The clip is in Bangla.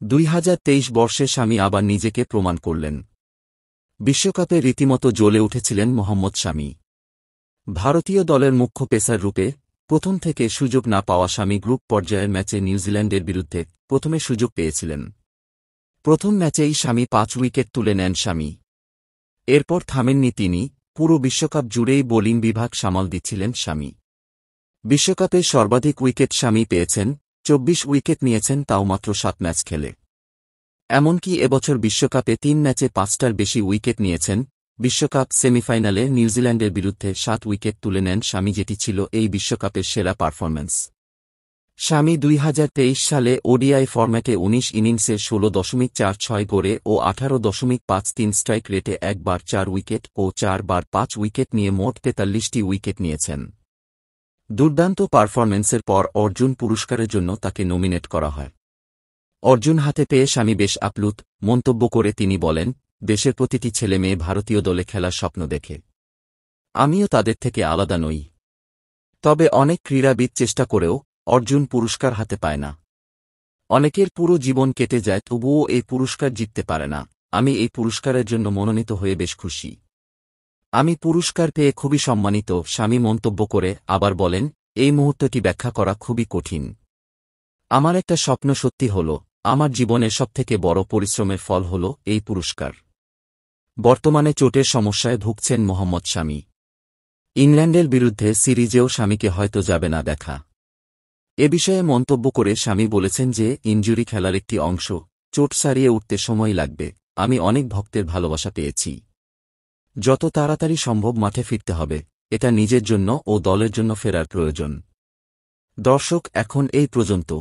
2023 বর্ষে শামি আবার নিজেকে প্রমাণ করলেন। বিশ্বকাপে রীতিমতো জ্বলে উঠেছিলেন মোহাম্মদ শামি। ভারতীয় দলের মুখ্য পেসার রূপে প্রথম থেকে সুযোগ না পাওয়া শামি গ্রুপ পর্যায়ের ম্যাচে নিউজিল্যান্ডের বিরুদ্ধে প্রথমে সুযোগ পেয়েছিলেন। প্রথম ম্যাচেই শামি 5 উইকেট তুলে নেন শামি। এরপর থামেননি তিনি, পুরো বিশ্বকাপ জুড়েই বোলিং বিভাগ সামাল দিচ্ছিলেন শামি। বিশ্বকাপে সর্বাধিক উইকেট শামি পেয়েছেন, 24 উইকেট নিয়েছেন, তাও মাত্র 7 ম্যাচ খেলে। এমনকি এবছর বিশ্বকাপে 3 ম্যাচে 5টার বেশি উইকেট নিয়েছেন। বিশ্বকাপ সেমিফাইনালে নিউজিল্যান্ডের বিরুদ্ধে 7 উইকেট তুলে নেন শামি, যেটি ছিল এই বিশ্বকাপের সেরা পারফরম্যান্স। শামি 2023 সালে ওডিআই ফরম্যাটে 19 ইনিংসে 16.46 গড়ে ও 18.53 স্ট্রাইক রেটে একবার 4 উইকেট ও 4 বার 5 উইকেট নিয়ে মোট 43টি উইকেট নিয়েছেন। দুর্দান্ত পারফরম্যান্সের পর অর্জুন পুরস্কারের জন্য তাকে নমিনেট করা হয়। অর্জুন হাতে পেয়ে শামি বেশ আপ্লুত। মন্তব্য করে তিনি বলেন, দেশের প্রতিটি ছেলে মেয়ে ভারতীয় দলে খেলার স্বপ্ন দেখে। আমিও তাদের থেকে আলাদা নই। তবে অনেক ক্রীড়াবিদ চেষ্টা করেও অর্জুন পুরস্কার হাতে পায় না। অনেকের পুরো জীবন কেটে যায়, তবুও এই পুরস্কার জিততে পারে না। আমি এই পুরস্কারের জন্য মনোনীত হয়ে বেশ খুশি। আমি পুরস্কার পেয়ে খুবই সম্মানিত, শামি মন্তব্য করে আবার বলেন, এই মুহূর্তটি ব্যাখ্যা করা খুবই কঠিন। আমার একটা স্বপ্ন সত্যি হল। আমার জীবনের সবথেকে বড় পরিশ্রমের ফল হল এই পুরস্কার। বর্তমানে চোটের সমস্যায় ভুগছেন মোহাম্মদ শামি। ইংল্যান্ডের বিরুদ্ধে সিরিজেও শামিকে হয়তো যাবে না দেখা। এ বিষয়ে মন্তব্য করে শামি বলেছেন যে, ইনজুরি খেলার একটি অংশ, চোট সারিয়ে উঠতে সময় লাগবে। আমি অনেক ভক্তের ভালোবাসা পেয়েছি। যত তাড়াতাড়ি সম্ভব মাঠে ফিরতে হবে। এটা নিজের জন্য ও দলের জন্য ফেরার প্রয়োজন। দর্শক, এখন এই পর্যন্ত।